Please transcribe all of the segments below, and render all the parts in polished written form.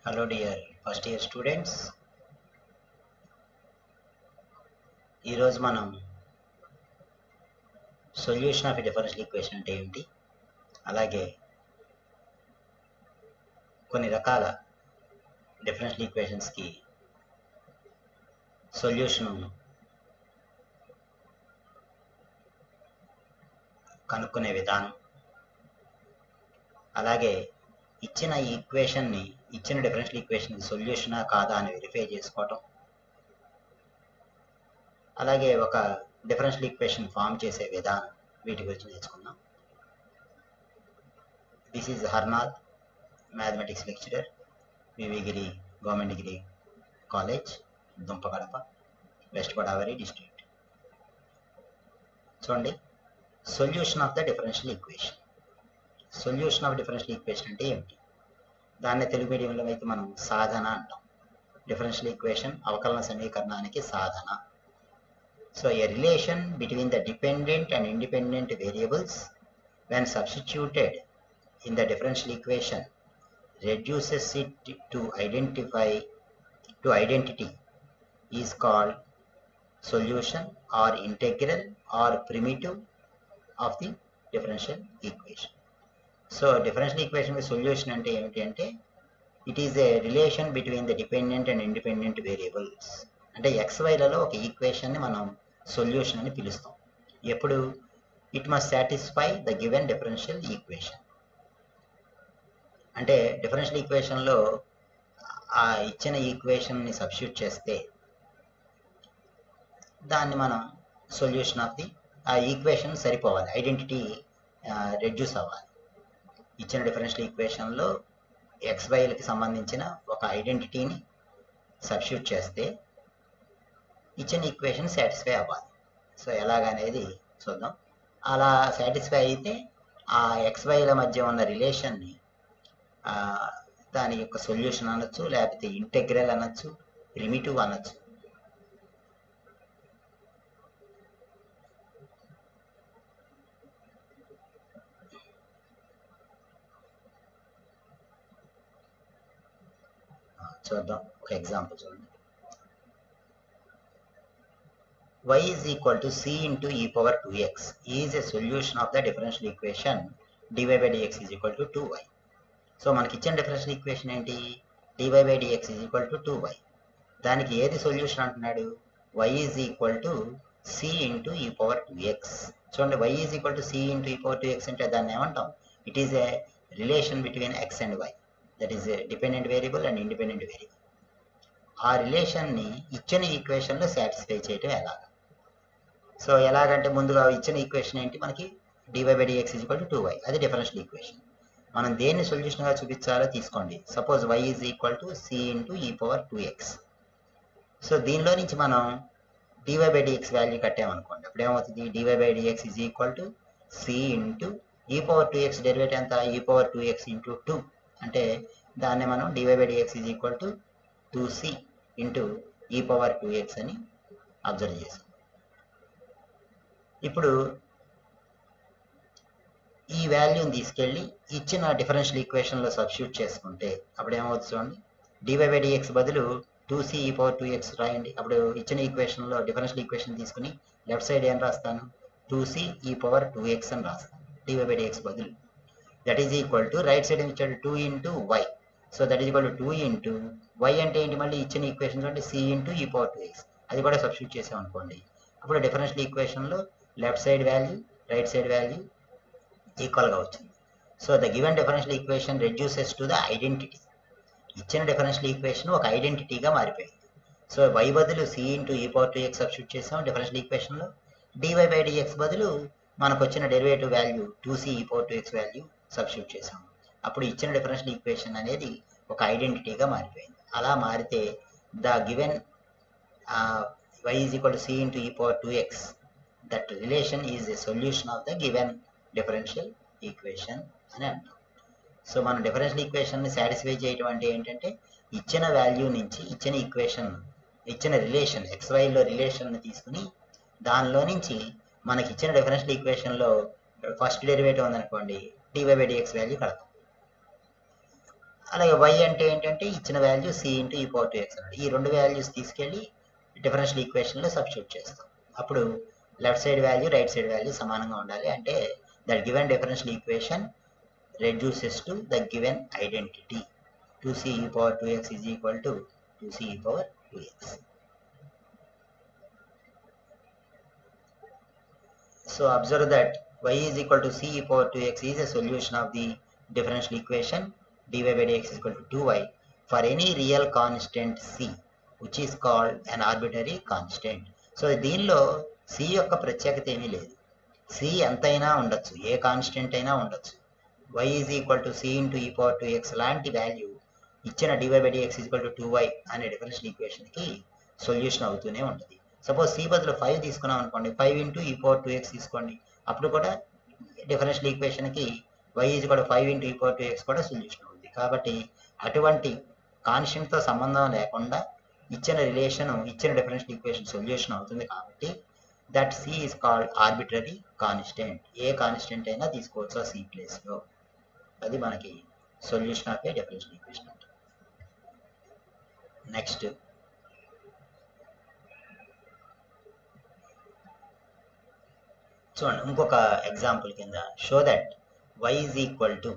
Hello dear first year students. ఈరోజు మనం solution of differential equation అంటే ఏమిటి, అలాగే కొన్ని రకాల డిఫరెన్షియల్ ఈక్వేషన్స్కి సొల్యూషన్ కనుక్కునే విధానం, అలాగే ఇచ్చిన ఈక్వేషన్ని ఇచ్చిన డిఫరెన్షియల్ ఈక్వేషన్కి సొల్యూషనా కాదా అని వెరిఫై చేసుకోవటం, అలాగే ఒక డిఫరెన్షియల్ ఈక్వేషన్ ఫామ్ చేసే విధానం, వీటి గురించి నేర్చుకుందాం. This is Harnath, mathematics lecturer, VV Giri government degree college, Dumpagadapa, west Godavari district. చూడండి, solution of the differential equation. Solution of differential equation అంటే ఏమిటి? దాన్ని తెలుగు మీడియంలో అయితే మనం సాధన అంటాం. డిఫరెన్షియల్ ఈక్వేషన్ అవకలన సమీకరణానికి సాధన. So a relation between the dependent and independent variables when substituted in the differential equation reduces it to identity is called solution or integral or primitive of the differential equation. So differential equation with solution ante emiti ante it is a relation between the dependent and independent variables. అంటే xy లలో ఒక equation ని మనం solution అని పిలుస్తాం. ఎప్పుడు it must satisfy the given differential equation. అంటే differential ఈక్వేషన్లో ఆ ఇచ్చిన ఈక్వేషన్ని సబ్స్టిట్యూట్ చేస్తే దాన్ని మనం సొల్యూషన్ ఆఫ్ ది ఆ ఈక్వేషన్ సరిపోవాలి, ఐడెంటిటీ రెడ్యూస్ అవ్వాలి. ఇచ్చిన డిఫరెన్షియల్ ఈక్వేషన్లో ఎక్స్వైలకి సంబంధించిన ఒక ఐడెంటిటీని సబ్స్టిట్యూట్ చేస్తే ఇచ్చిన ఈక్వేషన్ సాటిస్ఫై అవ్వాలి. సో ఎలాగనేది చూద్దాం. అలా సాటిస్ఫై అయితే ఆ ఎక్స్వైల మధ్య ఉన్న రిలేషన్ని దాని యొక్క సొల్యూషన్ అనొచ్చు, లేకపోతే ఇంటెగ్రల్ అనొచ్చు, ప్రిమిటివ్ అనొచ్చు. చూద్దాం, ఒక ఎగ్జాంపుల్ చూడండి. y is equal to c into e power 2x is a solution of the differential equation dy by dx is equal to 2y. So మనకి ఇచ్చిన డిఫరెన్షియల్ ఈక్వేషన్ ఏంటి? dy by dx is equal to 2y. దానికి ఏది solution అంటున్నాడు? y is equal to c into e power 2x. చూడండి, y is equal to c into e power 2x అంటే దాన్ని ఏమంటాం? It is a relation between x and y, that is a dependent variable and independent variable. ఆ రిలేషన్ని ఇచ్చిన ఈక్వేషన్లో satisfy చేయటం ఎలాగా? So ఎలాగంటే ముందుగా ఇచ్చిన ఈక్వేషన్ ఏంటి మనకి? dy by dx is equal to 2y. అది డిఫరెన్షియల్ ఈక్వేషన్. మనం దేన్ని సొల్యూషన్గా చూపించాలో తీసుకోండి. Suppose y is equal to c into e power 2x. So దీనిలో నుంచి మనం dy by dx వాల్యూ కట్టామనుకోండి, అప్పుడు ఏమవుతుంది? dy by dx is equal to c into e power 2x derivative ఎంత? e power 2x into 2. అంటే దాన్ని మనం dy by dx is equal to 2c into e power 2x అని observe చేసాం. ఇప్పుడు ఈ వాల్యూని తీసుకెళ్ళి ఇచ్చిన డిఫరెన్షియల్ ఈక్వేషన్లో సబ్స్టిట్యూట్ చేసుకుంటే అప్పుడు ఏమవుతుంది చూడండి. dy by dx బదులు 2c e power 2x రాయండి. అప్పుడు ఇచ్చిన ఈక్వేషన్లో డిఫరెన్షియల్ ఈక్వేషన్ తీసుకుని లెఫ్ట్ సైడ్ ఏం రాస్తాను? 2c e power 2x అని రాస్తాను dy by dx బదులు. That is equal to right side ఏమి ఇచ్చాడు? 2 into y. So that is equal to 2 into y అంటే ఏంటి? మళ్ళీ ఇచ్చిన ఈక్వేషన్ అంటే c into e power 2x. అది కూడా సబ్స్టిట్యూట్ చేసామనుకోండి, అప్పుడు డిఫరెన్షియల్ ఈక్వేషన్లో left side value, right side value ఈక్వల్గా వచ్చింది. So the given differential equation reduces to the identity. ఇచ్చిన డిఫరెన్షియల్ ఈక్వేషన్ ఒక ఐడెంటిటీగా మారిపోయింది. సో y బదులు c into e power 2x substitute చేసాం డిఫరెన్షియల్ ఈక్వేషన్లో. dy by dx బదులు మనకు వచ్చిన derivative value 2c e power 2x value substitute చేసాం. అప్పుడు ఇచ్చిన డిఫరెన్షియల్ ఈక్వేషన్ అనేది ఒక ఐడెంటిటీగా మారిపోయింది. అలా మారితే the given y is equal to c into e power 2x, that relation is a solution of the given differential equation అని అంటాం. సో మనం డిఫరెన్షియల్ ఈక్వేషన్ని సాటిస్ఫై చేయడం అంటే ఏంటంటే ఇచ్చిన వాల్యూ నుంచి ఇచ్చిన ఈక్వేషన్, ఇచ్చిన రిలేషన్ xyలో రిలేషన్ని తీసుకుని దానిలో నుంచి మనకి ఇచ్చిన డిఫరెన్షియల్ ఈక్వేషన్లో ఫస్ట్ డెరివేటివ్ ఉందనుకోండి, dy by dx వాల్యూ కడతాం. అలాగే y అంటే ఏంటంటే ఇచ్చిన value c into e power 2x అన్నాడు. ఈ రెండు వాల్యూస్ తీసుకెళ్ళి డిఫరెన్షియల్ ఈక్వేషన్లో సబ్స్టిట్యూట్ చేస్తాం. అప్పుడు left side value right side value సమానంగా ఉండాలి. అంటే that given differential equation reduces to the given identity 2c e power 2x is equal to 2c e power 2x. So observe that y is equal to c e power 2x is a solution of the differential equation dy by dx is equal to 2y for any real constant c which is called an arbitrary constant. So దీనిలో c యొక్క ప్రత్యేకత ఏమీ లేదు. c ఎంతైనా ఉండొచ్చు, a constant అయినా ఉండొచ్చు. y is equal to c into e power 2x లాంటి వాల్యూ ఇచ్చిన dy by dx is equal to 2y అనే డిఫరెన్షియల్ ఈక్వేషన్కి సొల్యూషన్ అవుతూనే ఉంటుంది. సపోజ్ c బదులు 5 తీసుకున్నాం అనుకోండి, 5 ఇంటూ e power 2x తీసుకోండి, అప్పుడు కూడా డిఫరెన్షియల్ ఈక్వేషన్కి y is equal to 5 into e power 2x కూడా సొల్యూషన్ అవుతుంది. కాబట్టి అటువంటి కాన్స్టెంట్తో సంబంధం లేకుండా ఇచ్చిన రిలేషన్ ఇచ్చిన డిఫరెన్షియల్ ఈక్వేషన్ సొల్యూషన్ అవుతుంది. కాబట్టి that c is called arbitrary constant. A constant అయినా తీసుకోవచ్చు ఆ c ప్లేస్లో. అది మనకి solution of A differential equation. Next చూడండి, ఇంకొక ఎగ్జాంపుల్ కింద show that y is equal to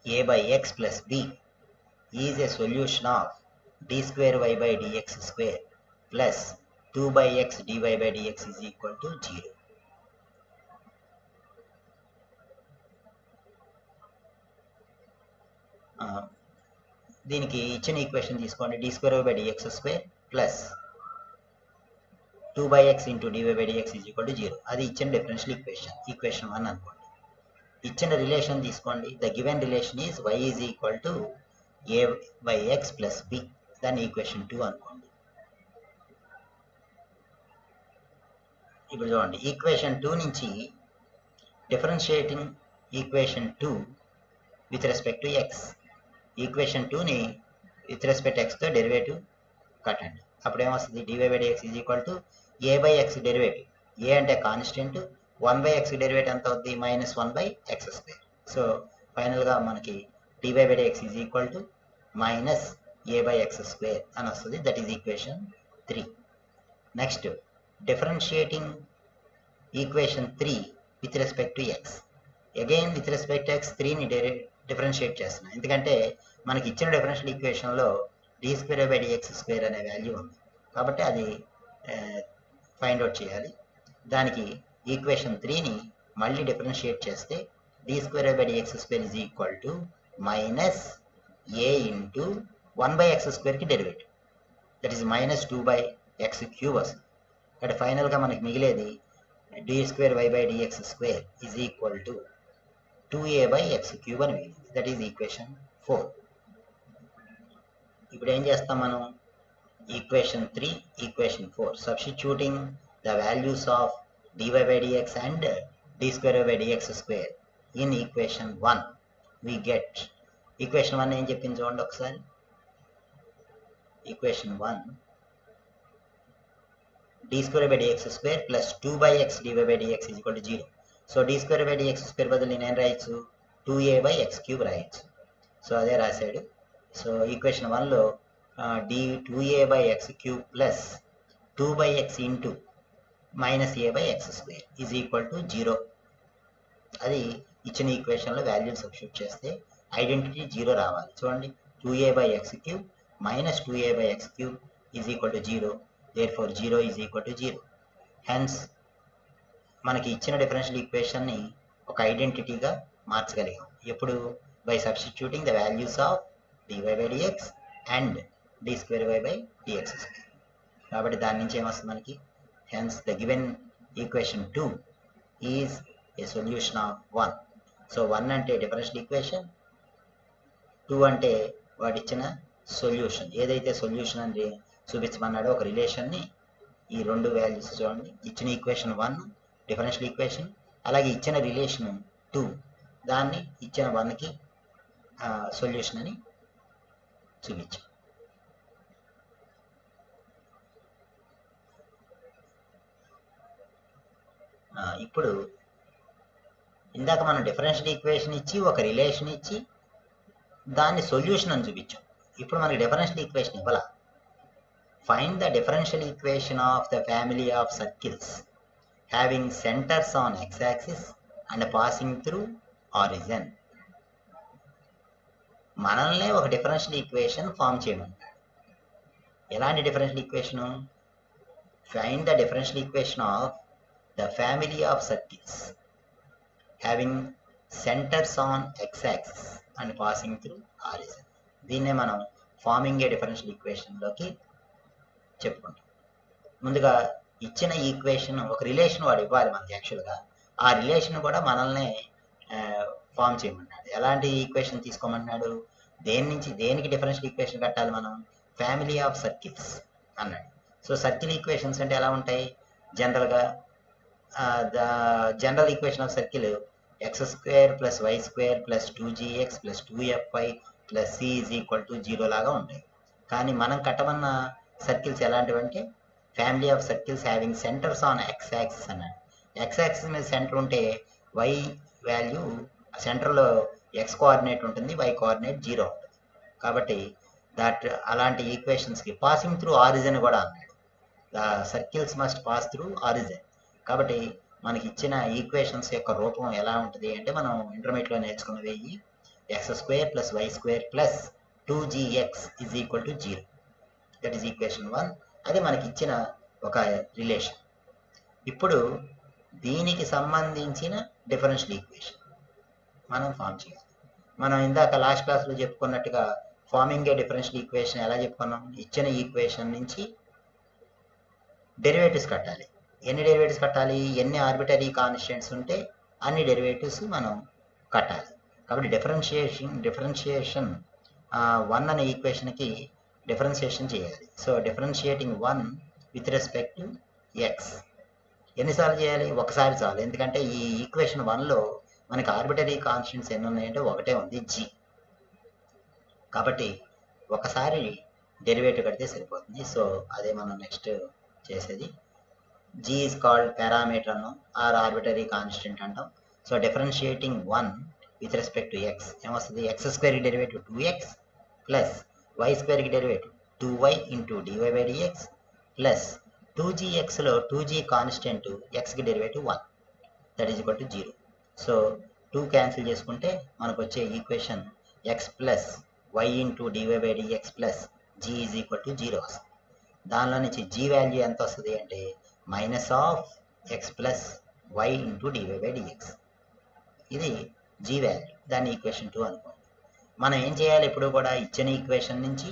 a by x plus b is a solution of d square y by dx square plus 2 by x dy by dx is equal to 0. దీనికి ఇచ్చిన equation తీసుకోండి, d square y by dx square plus 2 by x into dy by dx is equal to 0. అది ఇచ్చిన differential equation 1 అనుకోండి. ఇచ్చిన relation తీసుకోండి, the given relation is y is equal to a by x plus b, దాన్ని equation 2 అనుకోండి. ఇప్పుడు చూడండి, equation 2 నుంచి differentiating equation 2 with respect to x, equation 2ని విత్ రెస్పెక్ట్ xతో డెరివేటివ్ కట్టండి. అప్పుడు ఏమొస్తుంది, dy by dx is equal to a by x derivative, a అంటే కాన్స్టెంట్, 1 by x డెరివేటివ్ ఎంత అవుతుంది, minus 1 by x square. So ఫైనల్గా మనకి dy by dx is equal to minus a by x square అని వస్తుంది. That is equation 3. Next differentiating equation 3 with respect to x. Again with respect to x 3ని differentiate చేస్తున్నాం, ఎందుకంటే మనకి ఇచ్చిన differential ఈక్వేషన్లో d square by dx square అనే value ఉంది. కాబట్టి అది ఫైండ్ అవుట్ చేయాలి. దానికి ఈక్వేషన్ 3ని మళ్ళీ డిఫరెన్షియేట్ చేస్తే d square by dx square is equal to minus a into 1 by x స్క్వేర్కి derivative, that is minus 2 by x cube వస్తుంది. కాబట్టి ఫైనల్గా మనకి మిగిలేది d square y by dx square is equal to 2a by x cube అని మిగిలింది. That is equation 4. ఇప్పుడు ఏం చేస్తాం మనం, equation 3 equation 4 substituting the values of dy by dx and d square by dx square in equation 1 we get, equation 1 ఏం చెప్పింది చూడండి ఒకసారి. Equation 1 d square by dx square plus 2 by x dy by dx is equal to 0. So d square by dx square బదులు నేను ఏం రాయొచ్చు, 2a by x cube రాయొచ్చు. So అదే రాశాడు. సో ఈక్వేషన్ 1లో d2a by x cube plus 2 by x into minus a by x square is equal to 0. అది ఇచ్చిన ఈక్వేషన్లో వాల్యూ సబ్స్టిట్యూట్ చేస్తే ఐడెంటిటీ 0 రావాలి. చూడండి, 2a by x cube minus 2a by x cube is equal to 0. therefore 0 is equal to 0. hence మనకి ఇచ్చిన differential ఈక్వేషన్ని ఒక ఐడెంటిటీగా మార్చగలిగాం. ఎప్పుడు, by substituting the values of dy by dx and d square y by dx square. కాబట్టి దాని నుంచి ఏమొస్తుంది మనకి, hence the given equation 2 is a solution of 1. So 1 అంటే డిఫరెన్షియల్ ఈక్వేషన్, 2 అంటే వాడిచ్చిన సొల్యూషన్. ఏదైతే సొల్యూషన్ అని చూపించమన్నాడో ఒక రిలేషన్ని, ఈ రెండు వాల్యూస్ చూడండి, ఇచ్చిన ఈక్వేషన్ 1 డిఫరెన్షియల్ ఈక్వేషన్, అలాగే ఇచ్చిన రిలేషన్ 2 దాన్ని ఇచ్చిన 1కి సొల్యూషన్ అని చూపించాం. ఇప్పుడు ఇందాక మనం డిఫరెన్షియల్ ఈక్వేషన్ ఇచ్చి ఒక రిలేషన్ ఇచ్చి దాన్ని సొల్యూషన్ అని చూపించాం. ఇప్పుడు మనకి డిఫరెన్షియల్ ఈక్వేషన్ ఇవ్వాల. Find the differential equation of the family of circles having centres on x axis and passing through origin. మనల్నే ఒక డిఫరెన్షియల్ ఈక్వేషన్ ఫామ్ చేయమన్నాడు. ఎలాంటి differential equation? Find the differential equation of the family of circles having centres on x axis and passing through origin. దీన్నే మనం farming ఏ differential ఈక్వేషన్లోకి చెప్పుకుంటాం. ముందుగా ఇచ్చిన equation ఒక రిలేషన్ వాడు ఇవ్వాలి మనకి. యాక్చువల్గా ఆ రిలేషన్ కూడా మనల్ని ఫామ్ చేయమన్నాడు. ఎలాంటి ఈక్వేషన్ తీసుకోమన్నాడు? దేని నుంచి దేనికి డిఫరెన్షియల్ ఈక్వేషన్ కట్టాలి మనం? ఫ్యామిలీ ఆఫ్ సర్కిల్స్ అన్నాడు. సో సర్కిల్ ఈక్వేషన్స్ అంటే ఎలా ఉంటాయి? జనరల్గా the general equation of circle x² + y² + 2gx + 2fy + c = 0 లాగా ఉంటాయి. కానీ మనం కట్టమన్న సర్కిల్స్ ఎలాంటివంటే family of circles having centres on x axis అన్నాడు. ఎక్స్ యాక్సిస్ మీద సెంటర్ ఉంటే వై వాల్యూ సెంటర్లో ఎక్స్ కోఆర్డినేట్ ఉంటుంది, వై కోఆర్డినేట్ 0 ఉంటుంది. కాబట్టి అలాంటి ఈక్వేషన్స్కి పాసింగ్ త్రూ ఆరిజిన్ కూడా అన్నాడు. The circles must pass through origin. కాబట్టి మనకి ఇచ్చిన ఈక్వేషన్స్ యొక్క రూపం ఎలా ఉంటుంది అంటే మనం ఇంటర్మీడియట్లో నేర్చుకున్నవి x² + y² + 2gx = 0. That is equation 1. అది మనకి ఇచ్చిన ఒక రిలేషన్. ఇప్పుడు దీనికి సంబంధించిన డిఫరెన్షియల్ ఈక్వేషన్ మనం ఫామ్ చేయాలి. మనం ఇందాక లాస్ట్ క్లాస్లో చెప్పుకున్నట్టుగా ఫార్మింగ్ ఏ డిఫరెన్షియల్ ఈక్వేషన్ ఎలా చెప్పుకున్నాం? ఇచ్చిన ఈక్వేషన్ నుంచి డెరివేటివ్స్ కట్టాలి. ఎన్ని డెరివేటివ్స్ కట్టాలి? ఎన్ని ఆర్బిటరీ కాన్స్టెంట్స్ ఉంటే అన్ని డెరివేటివ్స్ మనం కట్టాలి. కాబట్టి డిఫరెన్షియేషన్ 1 అనే ఈక్వేషన్కి డిఫరెన్షియేషన్ చేయాలి. So differentiating 1 with respect to X ఎన్నిసార్లు చేయాలి? ఒకసారి చాలు. ఎందుకంటే ఈ ఈక్వేషన్ 1లో మనకి ఆర్బిటరీ కాన్స్టెంట్స్ ఎన్ని ఉన్నాయంటే ఒకటే ఉంది, జీ. కాబట్టి ఒకసారి డెరివేటివ్ కడితే సరిపోతుంది. సో అదే మనం నెక్స్ట్ చేసేది. g is called parameter అన్నాం, ఆర్ ఆర్బిటరీ కాన్స్టెంట్ అంటాం. So differentiating 1 with respect to x ఏమొస్తుంది? x² derivative 2x + y² derivative 2y × dy/dx + 2gxలో 2g కాన్స్టెంట్ xకి derivative 1 that is equal to 0. So 2 cancel చేసుకుంటే మనకు వచ్చే equation x + y × dy/dx + g = 0 వస్తుంది. దానిలో నుంచి g వాల్యూ ఎంత వస్తుంది అంటే -x + y × dy/dx. ఇది g వాల్యూ. దాన్ని ఈక్వేషన్ 2 అనుకోండి. మనం ఏం చేయాలి? ఎప్పుడు కూడా ఇచ్చిన ఈక్వేషన్ నుంచి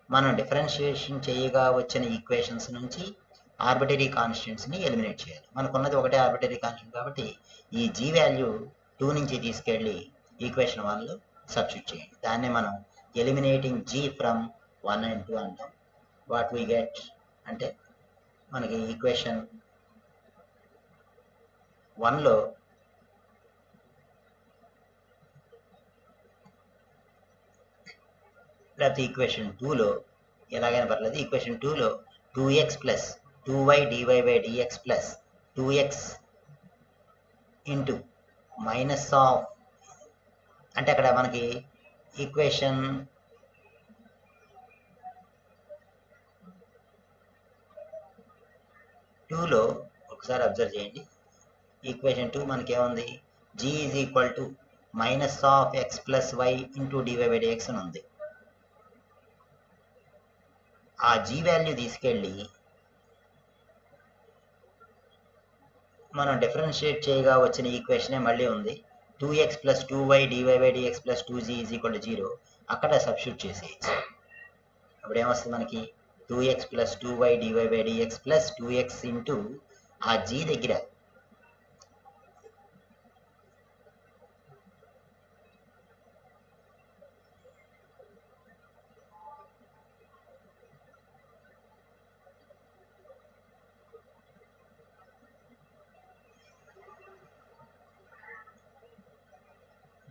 మనం డిఫరెన్షియేషన్ చేయగా వచ్చిన ఈక్వేషన్స్ నుంచి ఆర్బిటరీ కాన్స్టెంట్స్ని ఎలిమినేట్ చేయాలి. మనకున్నది ఒకటే ఆర్బిటరీ కాన్స్టెంట్ కాబట్టి ఈ g వాల్యూ 2 నుంచి తీసుకెళ్ళి ఈక్వేషన్ 1లో సబ్స్టిట్యూట్ చేయండి. దాన్నే మనం ఎలిమినేటింగ్ g ఫ్రమ్ 1 and 2 అంటాం. వాట్ వీ గెట్ అంటే మనకి ఈక్వేషన్ 1లో లేకపోతే ఈక్వేషన్ 2లో ఎలాగైనా పర్లేదు. ఈక్వేషన్ 2లో 2x + 2y dy/dx + 2x × అంటే అక్కడ మనకి ఈక్వేషన్ 2లో ఒకసారి అబ్జర్వ్ చేయండి. ఈక్వేషన్ 2 మనకి ఏముంది? g is equal to -x + y × dy/dx అని ఉంది. ఆ g వాల్యూ తీసుకెళ్ళి మనం డిఫరెన్షియేట్ చేయగా వచ్చిన ఈక్వేషనే మళ్ళీ ఉంది. 2x + 2y dy/dx + 2g = 0. అక్కడ సబ్స్టిట్యూట్ చేసేయచ్చు. అప్పుడు ఏమొస్తుంది మనకి? 2x + 2y dy/dx + 2x × ఆ g దగ్గర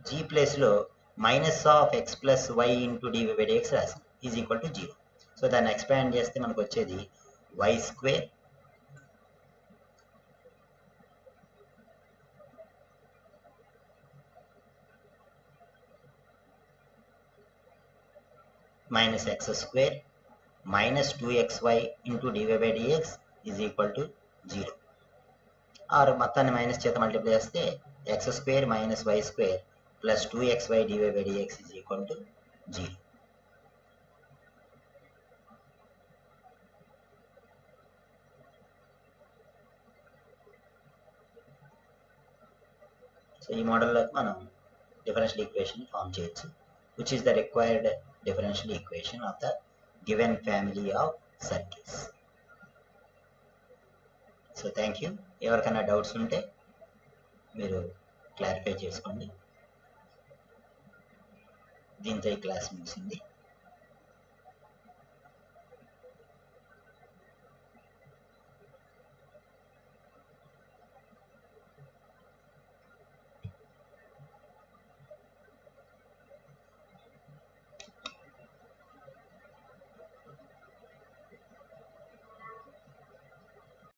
g ప్లేస్లో -x + y × dy/dx రాసాం = 0. సో దాన్ని ఎక్స్పాండ్ చేస్తే మనకు వచ్చేది y² minus x square minus 2xy into dy by dx is equal to 0. Are మొత్తాన్ని మైనస్ చేత మల్టిప్లై చేస్తే x square minus y square plus 2xy dy by dx is equal to 0. So ఈ మోడల్లో మనం differential equation form చేయొచ్చు, which is the required differential equation of the given family of circles. So thank you. ఎవరికైనా doubts ఉంటే మీరు clarify చేసుకోండి. దీంతో ఈ క్లాస్ ముగిసింది.